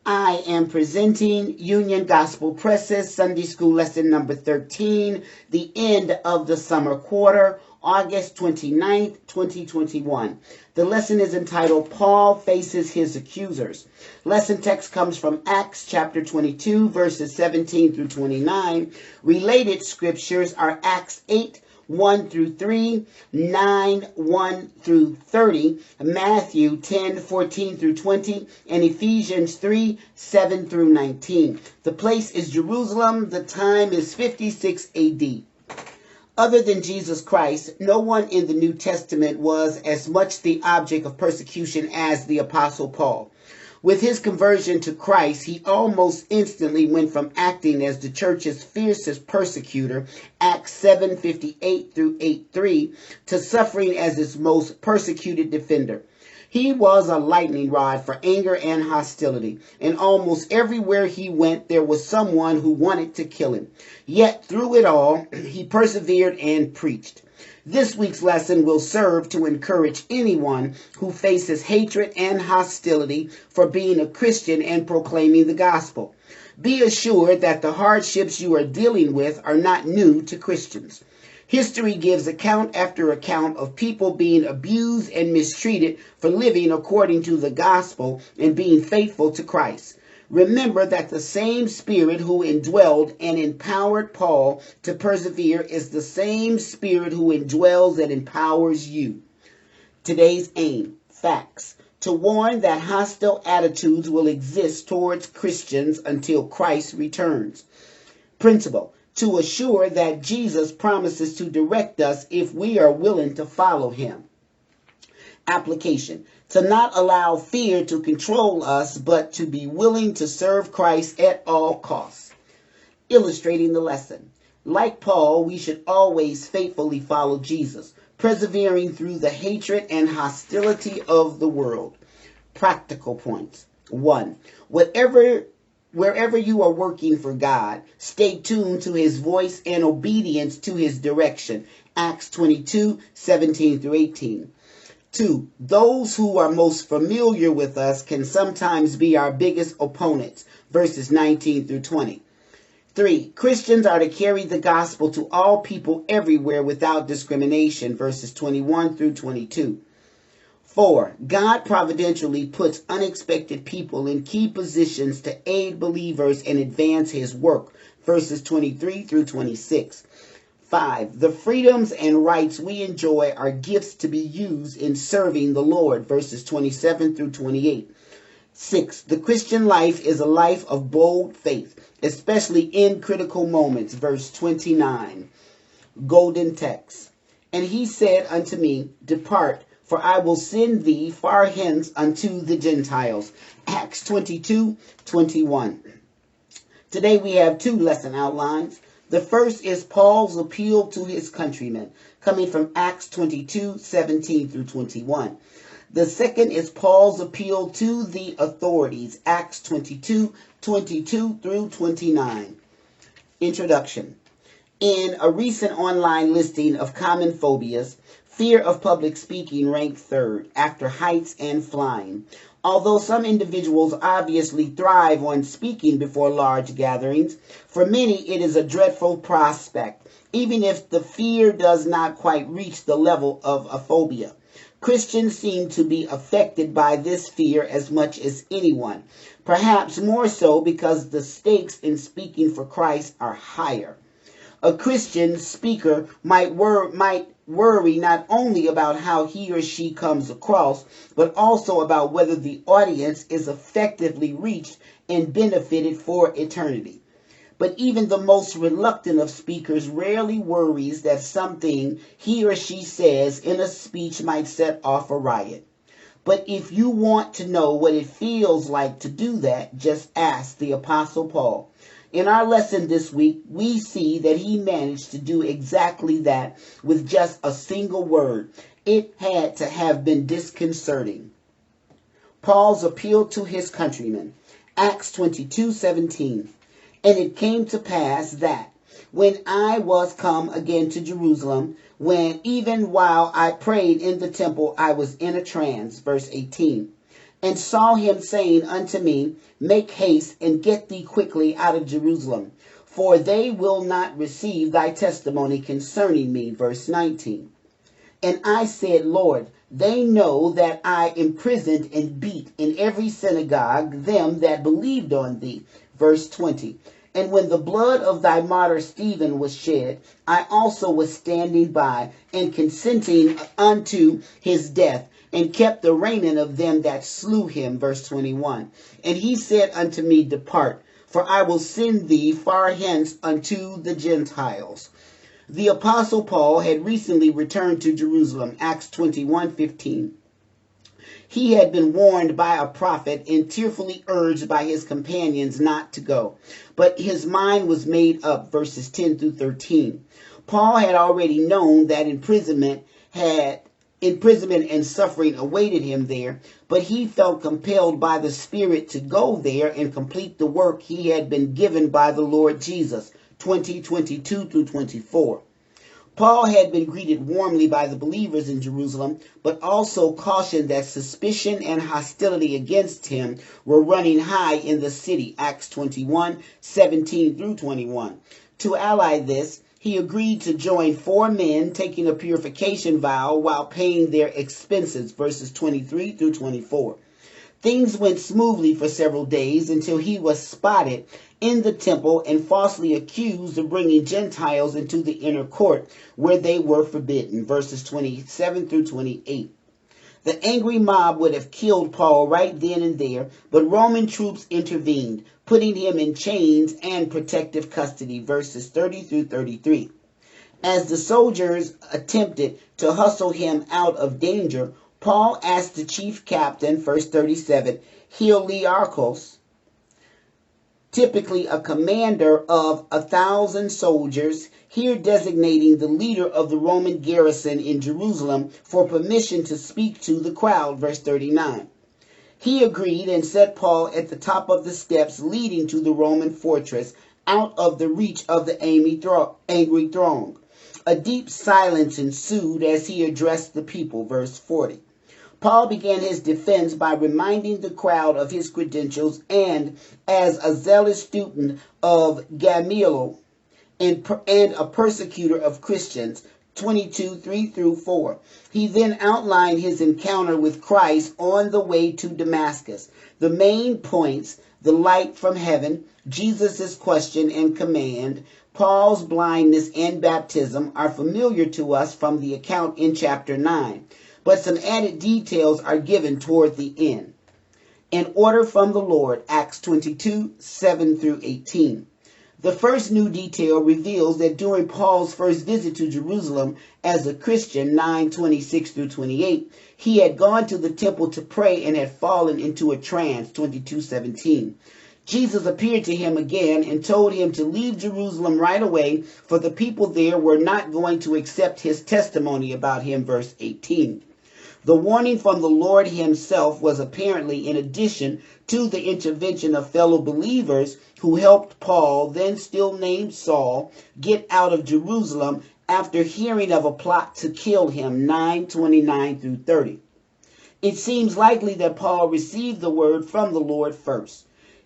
I am presenting Union Gospel Press's Sunday School Lesson number 13, the end of the summer quarter, August 29th, 2021. The lesson is entitled, Paul Faces His Accusers. Lesson text comes from Acts chapter 22, verses 17 through 29. Related scriptures are Acts 8, 1 through 3, 9, 1 through 30, Matthew 10, 14 through 20, and Ephesians 3, 7 through 19. The place is Jerusalem. The time is 56 AD. Other than Jesus Christ, no one in the New Testament was as much the object of persecution as the Apostle Paul. With his conversion to Christ, he almost instantly went from acting as the church's fiercest persecutor, Acts 7:58 through 8:3, to suffering as its most persecuted defender. He was a lightning rod for anger and hostility, and almost everywhere he went, there was someone who wanted to kill him. Yet through it all, he persevered and preached. This week's lesson will serve to encourage anyone who faces hatred and hostility for being a Christian and proclaiming the gospel. Be assured that the hardships you are dealing with are not new to Christians. History gives account after account of people being abused and mistreated for living according to the gospel and being faithful to Christ. Remember that the same Spirit who indwelled and empowered Paul to persevere is the same Spirit who indwells and empowers you. Today's aim, facts, to warn that hostile attitudes will exist towards Christians until Christ returns. Principle, to assure that Jesus promises to direct us if we are willing to follow him. Application, to not allow fear to control us, but to be willing to serve Christ at all costs. Illustrating the lesson. Like Paul, we should always faithfully follow Jesus, persevering through the hatred and hostility of the world. Practical points. 1. Wherever you are working for God, stay tuned to his voice and obedience to his direction. Acts 22, 17 through 18. 2. Those who are most familiar with us can sometimes be our biggest opponents. Verses 19 through 20. 3. Christians are to carry the gospel to all people everywhere without discrimination. Verses 21 through 22. 4. God providentially puts unexpected people in key positions to aid believers and advance his work. Verses 23 through 26. 5. The freedoms and rights we enjoy are gifts to be used in serving the Lord. Verses 27 through 28. 6. The Christian life is a life of bold faith, especially in critical moments. Verse 29. Golden text. And he said unto me, Depart, for I will send thee far hence unto the Gentiles. Acts 22, 21. Today we have two lesson outlines. The first is Paul's appeal to his countrymen, coming from Acts 22, 17 through 21. The second is Paul's appeal to the authorities, Acts 22, 22 through 29. Introduction. In a recent online listing of common phobias, fear of public speaking ranked third, after heights and flying. Although some individuals obviously thrive on speaking before large gatherings, for many it is a dreadful prospect, even if the fear does not quite reach the level of a phobia. Christians seem to be affected by this fear as much as anyone, perhaps more so because the stakes in speaking for Christ are higher. A Christian speaker might worry not only about how he or she comes across, but also about whether the audience is effectively reached and benefited for eternity. But even the most reluctant of speakers rarely worries that something he or she says in a speech might set off a riot. But if you want to know what it feels like to do that, just ask the Apostle Paul. In our lesson this week, we see that he managed to do exactly that with just a single word. It had to have been disconcerting. Paul's appeal to his countrymen. Acts 22:17. And it came to pass that when I was come again to Jerusalem, when even while I prayed in the temple, I was in a trance. Verse 18. and saw him, saying unto me, Make haste, and get thee quickly out of Jerusalem, for they will not receive thy testimony concerning me. Verse 19. And I said, Lord, they know that I imprisoned and beat in every synagogue them that believed on thee. Verse 20. And when the blood of thy martyr Stephen was shed, I also was standing by, and consenting unto his death, and kept the raiment of them that slew him. Verse 21. And he said unto me, Depart, for I will send thee far hence unto the Gentiles. The Apostle Paul had recently returned to Jerusalem, Acts 21:15. He had been warned by a prophet and tearfully urged by his companions not to go. But his mind was made up, verses 10 through 13. Paul had already known that imprisonment and suffering awaited him there, but he felt compelled by the Spirit to go there and complete the work he had been given by the Lord Jesus. 20:22 through 24. Paul had been greeted warmly by the believers in Jerusalem, but also cautioned that suspicion and hostility against him were running high in the city. Acts 21:17 through 21. To ally this, he agreed to join 4 men taking a purification vow while paying their expenses. Verses 23 through 24. Things went smoothly for several days until he was spotted in the temple and falsely accused of bringing Gentiles into the inner court where they were forbidden. Verses 27 through 28. The angry mob would have killed Paul right then and there, but Roman troops intervened, putting him in chains and protective custody. Verses 30 through 33. As the soldiers attempted to hustle him out of danger, Paul asked the chief captain, verse 37, Heliarchos, typically a commander of 1,000 soldiers, here designating the leader of the Roman garrison in Jerusalem, for permission to speak to the crowd. Verse 39. He agreed and set Paul at the top of the steps leading to the Roman fortress, out of the reach of the angry throng. A deep silence ensued as he addressed the people. Verse 40. Paul began his defense by reminding the crowd of his credentials and as a zealous student of Gamaliel and a persecutor of Christians. 22:3 through 4. He then outlined his encounter with Christ on the way to Damascus. The main points: the light from heaven, Jesus' question and command, Paul's blindness and baptism are familiar to us from the account in chapter 9. But some added details are given toward the end. An order from the Lord, Acts 22:7 through 18. The first new detail reveals that during Paul's first visit to Jerusalem as a Christian, 9:26 through 28, he had gone to the temple to pray and had fallen into a trance, 22:17. Jesus appeared to him again and told him to leave Jerusalem right away, for the people there were not going to accept his testimony about him, verse 18. The warning from the Lord himself was apparently in addition to the intervention of fellow believers who helped Paul, then still named Saul, get out of Jerusalem after hearing of a plot to kill him, 9:29 through 30. It seems likely that Paul received the word from the Lord first.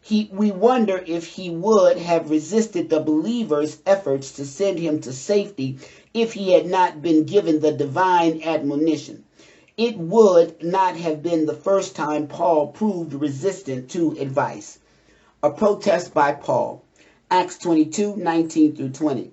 We wonder if he would have resisted the believers' efforts to send him to safety if he had not been given the divine admonition. It would not have been the first time Paul proved resistant to advice. A protest by Paul, Acts 22:19 through 20.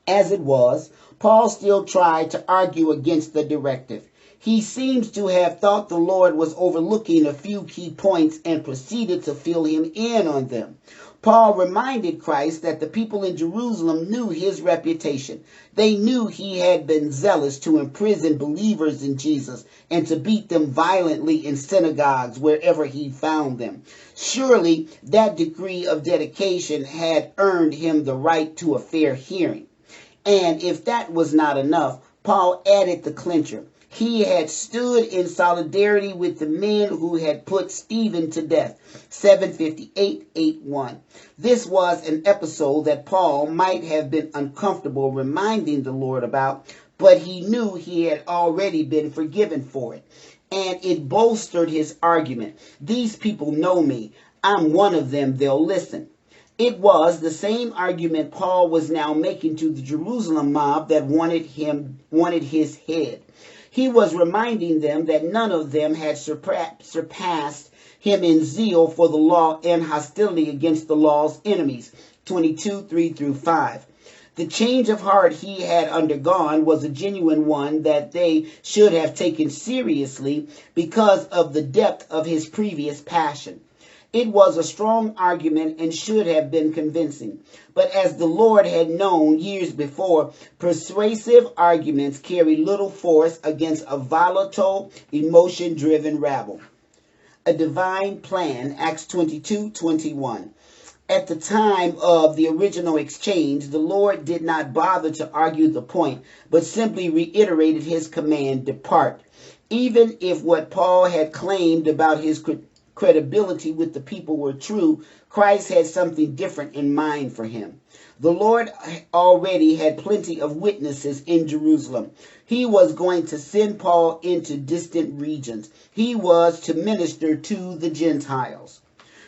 As it was, Paul still tried to argue against the directive. He seems to have thought the Lord was overlooking a few key points and proceeded to fill him in on them. Paul reminded Christ that the people in Jerusalem knew his reputation. They knew he had been zealous to imprison believers in Jesus and to beat them violently in synagogues wherever he found them. Surely that degree of dedication had earned him the right to a fair hearing. And if that was not enough, Paul added the clincher. He had stood in solidarity with the men who had put Stephen to death. 758:8-1. This was an episode that Paul might have been uncomfortable reminding the Lord about, but he knew he had already been forgiven for it. and it bolstered his argument. These people know me. I'm one of them. They'll listen. It was the same argument Paul was now making to the Jerusalem mob that wanted his head. He was reminding them that none of them had surpassed him in zeal for the law and hostility against the law's enemies. 22, 3 through 5. The change of heart he had undergone was a genuine one that they should have taken seriously because of the depth of his previous passion. It was a strong argument and should have been convincing. But as the Lord had known years before, persuasive arguments carry little force against a volatile, emotion-driven rabble. A divine plan, Acts 22:21. At the time of the original exchange, the Lord did not bother to argue the point, but simply reiterated his command, depart. Even if what Paul had claimed about his credibility with the people were true, Christ had something different in mind for him. The Lord already had plenty of witnesses in Jerusalem. He was going to send Paul into distant regions. He was to minister to the Gentiles.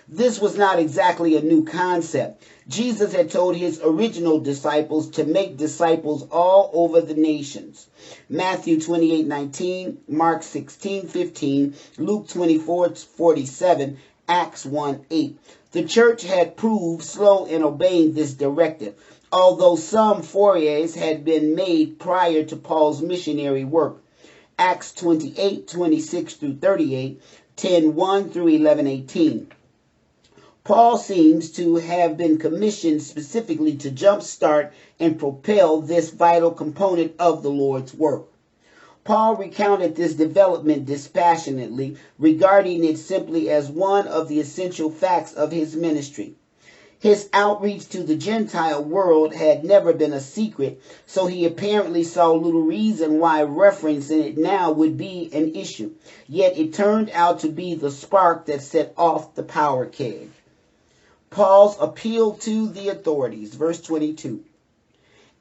This was not exactly a new concept. Jesus had told his original disciples to make disciples all over the nations. Matthew 28:19, Mark 16:15, Luke 24:47, Acts 1:8. The church had proved slow in obeying this directive, although some forays had been made prior to Paul's missionary work. Acts 28:26 through 38, 10:1 through 11:18. Paul seems to have been commissioned specifically to jumpstart and propel this vital component of the Lord's work. Paul recounted this development dispassionately, regarding it simply as one of the essential facts of his ministry. His outreach to the Gentile world had never been a secret, so he apparently saw little reason why referencing it now would be an issue. Yet it turned out to be the spark that set off the powder keg. Paul's appeal to the authorities, verse 22.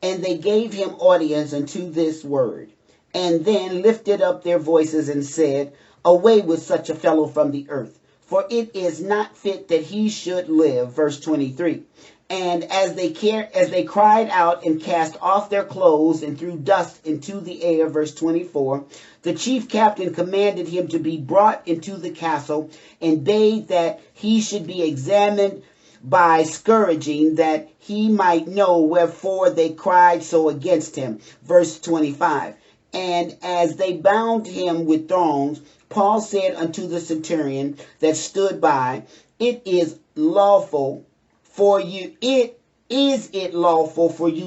And they gave him audience unto this word, and then lifted up their voices and said, away with such a fellow from the earth, for it is not fit that he should live. Verse 23. And as they cried out and cast off their clothes and threw dust into the air, verse 24, the chief captain commanded him to be brought into the castle and bade that he should be examined by scourging, that he might know wherefore they cried so against him. Verse 25. And as they bound him with thongs, Paul said unto the centurion that stood by, Is it lawful for you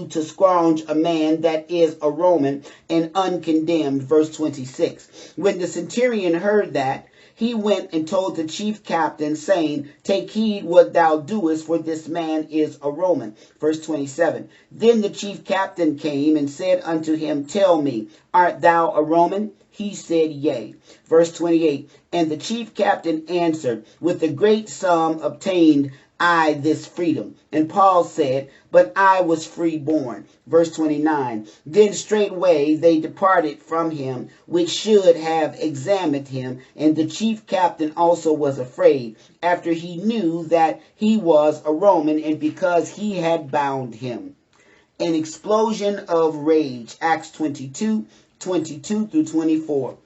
to scourge a man that is a Roman and uncondemned? Verse 26. When the centurion heard that, he went and told the chief captain, saying, take heed what thou doest, for this man is a Roman. Verse 27. Then the chief captain came and said unto him, tell me, art thou a Roman? He said, yea. Verse 28. And the chief captain answered, with a great sum obtained I this freedom. And Paul said, but I was freeborn. Verse 29. Then straightway they departed from him, which should have examined him. And the chief captain also was afraid, after he knew that he was a Roman, and because he had bound him. An explosion of rage. Acts 22:22 through 24.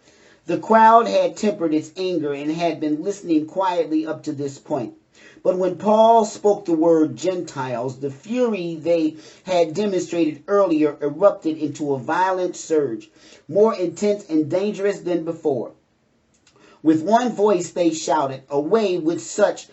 The crowd had tempered its anger and had been listening quietly up to this point. But when Paul spoke the word Gentiles, the fury they had demonstrated earlier erupted into a violent surge, more intense and dangerous than before. With one voice they shouted, away with such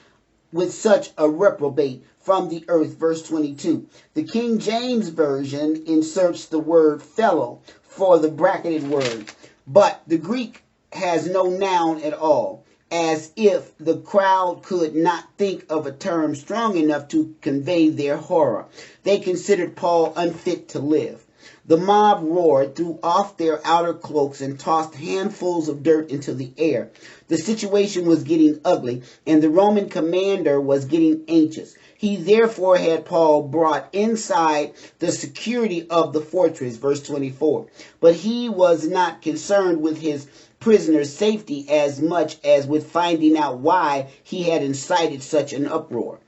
a reprobate from the earth. Verse 22. The King James Version inserts the word fellow for the bracketed word, but the Greek has no noun at all, as if the crowd could not think of a term strong enough to convey their horror. They considered Paul unfit to live. The mob roared, threw off their outer cloaks, and tossed handfuls of dirt into the air. The situation was getting ugly, and the Roman commander was getting anxious. He therefore had Paul brought inside the security of the fortress, verse 24. But he was not concerned with his prisoner's safety as much as with finding out why he had incited such an uproar.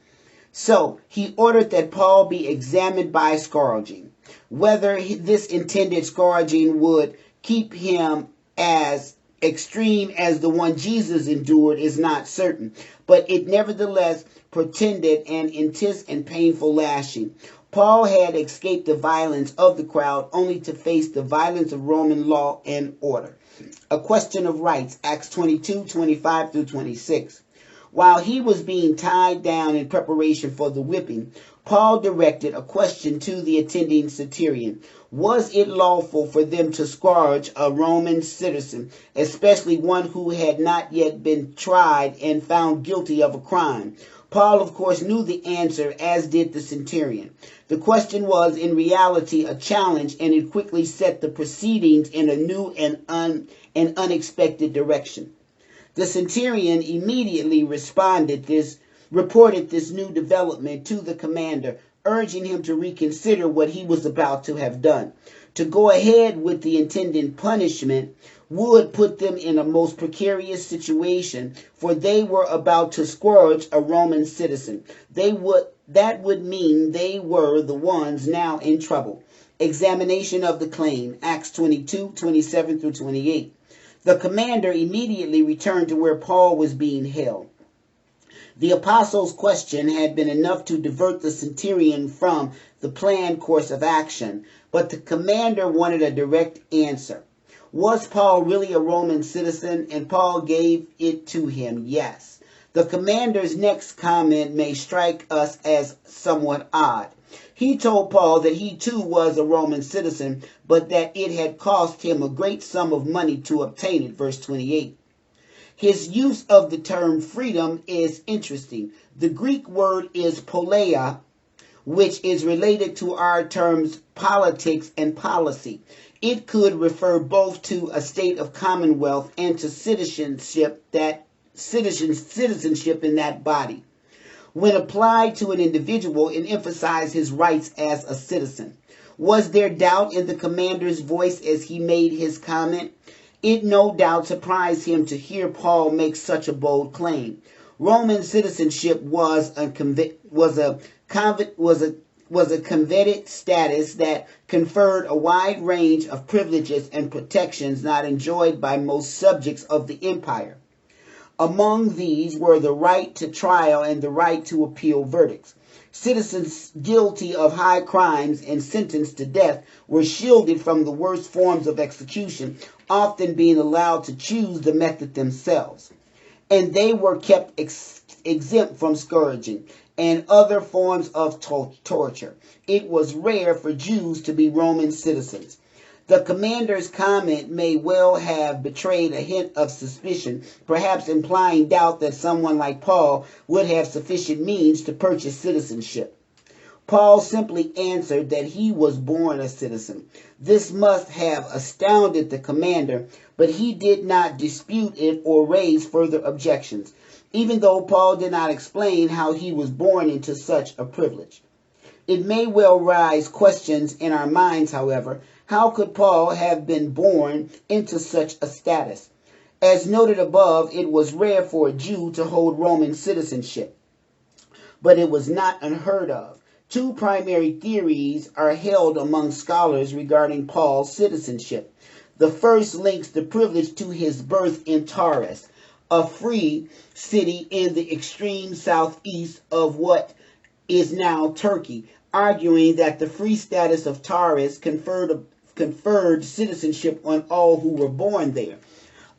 So he ordered that Paul be examined by scourging. Whether this intended scourging would keep him as extreme as the one Jesus endured is not certain, but it nevertheless portended an intense and painful lashing. Paul had escaped the violence of the crowd only to face the violence of Roman law and order. A question of rights, Acts 22:25 through 26. While he was being tied down in preparation for the whipping, Paul directed a question to the attending centurion. Was it lawful for them to scourge a Roman citizen, especially one who had not yet been tried and found guilty of a crime? Paul, of course, knew the answer, as did the centurion. The question was, in reality, a challenge, and it quickly set the proceedings in a new and unexpected direction. The centurion immediately reported this new development to the commander, urging him to reconsider what he was about to have done. To go ahead with the intended punishment would put them in a most precarious situation, for they were about to scourge a Roman citizen. That would mean they were the ones now in trouble. Examination of the claim, Acts 22:27 through 28. The commander immediately returned to where Paul was being held. The apostle's question had been enough to divert the centurion from the planned course of action, but the commander wanted a direct answer. Was Paul really a Roman citizen? And Paul gave it to him, yes. The commander's next comment may strike us as somewhat odd. He told Paul that he too was a Roman citizen, but that it had cost him a great sum of money to obtain it, verse 28. His use of the term freedom is interesting. The Greek word is polleia, which is related to our terms politics and policy. It could refer both to a state of commonwealth and to citizenship in that body. When applied to an individual, it emphasized his rights as a citizen. Was there doubt in the commander's voice as he made his comment? It no doubt surprised him to hear Paul make such a bold claim. Roman citizenship was a coveted status that conferred a wide range of privileges and protections not enjoyed by most subjects of the empire. Among these were the right to trial and the right to appeal verdicts. Citizens guilty of high crimes and sentenced to death were shielded from the worst forms of execution, often being allowed to choose the method themselves. And they were kept exempt from scourging and other forms of torture. It was rare for Jews to be Roman citizens. The commander's comment may well have betrayed a hint of suspicion, perhaps implying doubt that someone like Paul would have sufficient means to purchase citizenship. Paul simply answered that he was born a citizen. This must have astounded the commander, but he did not dispute it or raise further objections, even though Paul did not explain how he was born into such a privilege. It may well raise questions in our minds, however. How could Paul have been born into such a status? As noted above, it was rare for a Jew to hold Roman citizenship, but it was not unheard of. Two primary theories are held among scholars regarding Paul's citizenship. The first links the privilege to his birth in Taurus, a free city in the extreme southeast of what is now Turkey, arguing that the free status of Taurus conferred citizenship on all who were born there.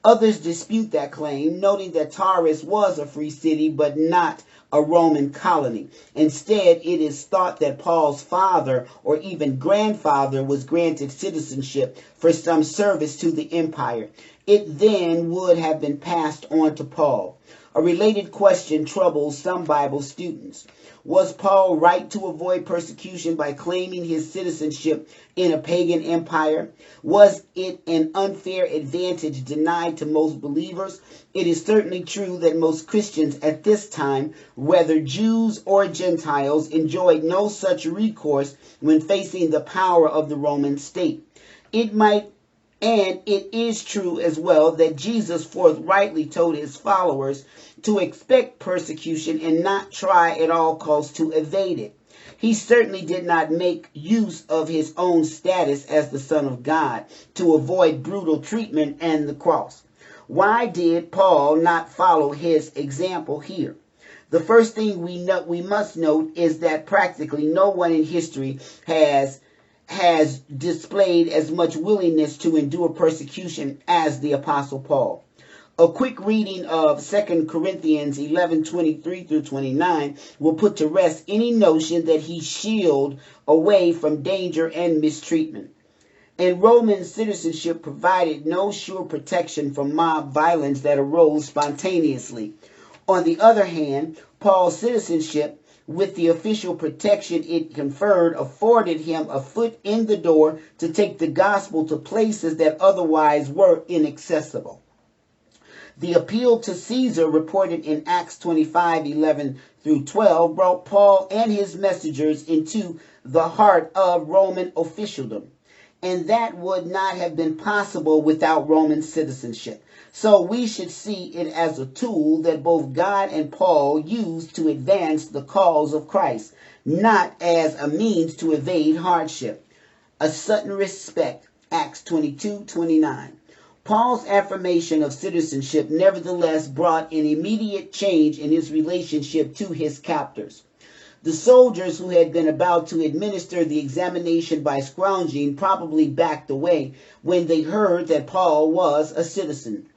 Others dispute that claim, noting that Taurus was a free city but not a Roman colony. Instead, it is thought that Paul's father or even grandfather was granted citizenship for some service to the empire. It then would have been passed on to Paul. A related question troubles some Bible students. Was Paul right to avoid persecution by claiming his citizenship in a pagan empire? Was it an unfair advantage denied to most believers? It is certainly true that most Christians at this time, whether Jews or Gentiles, enjoyed no such recourse when facing the power of the Roman state. It might And it is true as well that Jesus forthrightly told his followers to expect persecution and not try at all costs to evade it. He certainly did not make use of his own status as the Son of God to avoid brutal treatment and the cross. Why did Paul not follow his example here? The first thing we must note is that practically no one in history has displayed as much willingness to endure persecution as the Apostle Paul. A quick reading of 2 Corinthians 11:23 through 29 will put to rest any notion that he shielded away from danger and mistreatment. And Roman citizenship provided no sure protection from mob violence that arose spontaneously. On the other hand, Paul's citizenship, with the official protection it conferred, afforded him a foot in the door to take the gospel to places that otherwise were inaccessible. The appeal to Caesar, reported in Acts 25:11 through 12, brought Paul and his messengers into the heart of Roman officialdom. And that would not have been possible without Roman citizenship. So we should see it as a tool that both God and Paul used to advance the cause of Christ, not as a means to evade hardship. A sudden respect, Acts 22:29. Paul's affirmation of citizenship nevertheless brought an immediate change in his relationship to his captors. The soldiers who had been about to administer the examination by scrounging probably backed away when they heard that Paul was a citizen.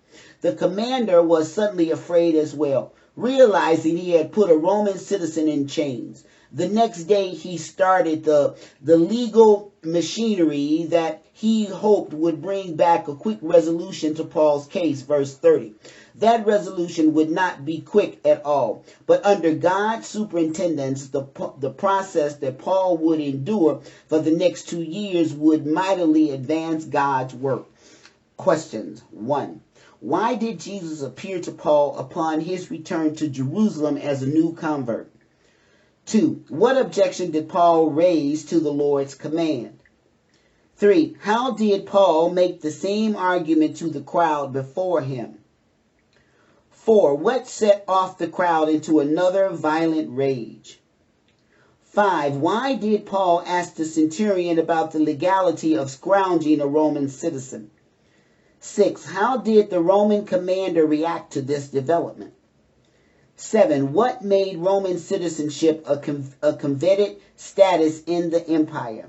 The commander was suddenly afraid as well, realizing he had put a Roman citizen in chains. The next day he started the legal machinery that he hoped would bring back a quick resolution to Paul's case, verse 30. That resolution would not be quick at all, but under God's superintendence, the process that Paul would endure for the next 2 years would mightily advance God's work. Questions. 1. Why did Jesus appear to Paul upon his return to Jerusalem as a new convert? 2. What objection did Paul raise to the Lord's command? 3. How did Paul make the same argument to the crowd before him? 4. What set off the crowd into another violent rage? 5. Why did Paul ask the centurion about the legality of scrounging a Roman citizen? 6. How did the Roman commander react to this development? 7. What made Roman citizenship a coveted status in the empire?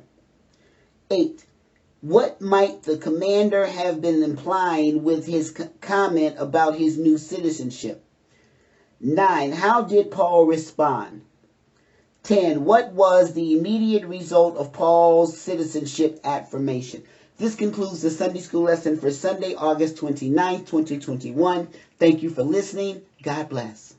8. What might the commander have been implying with his comment about his new citizenship? 9. How did Paul respond? 10. What was the immediate result of Paul's citizenship affirmation? This concludes the Sunday School lesson for Sunday, August 29th, 2021. Thank you for listening. God bless.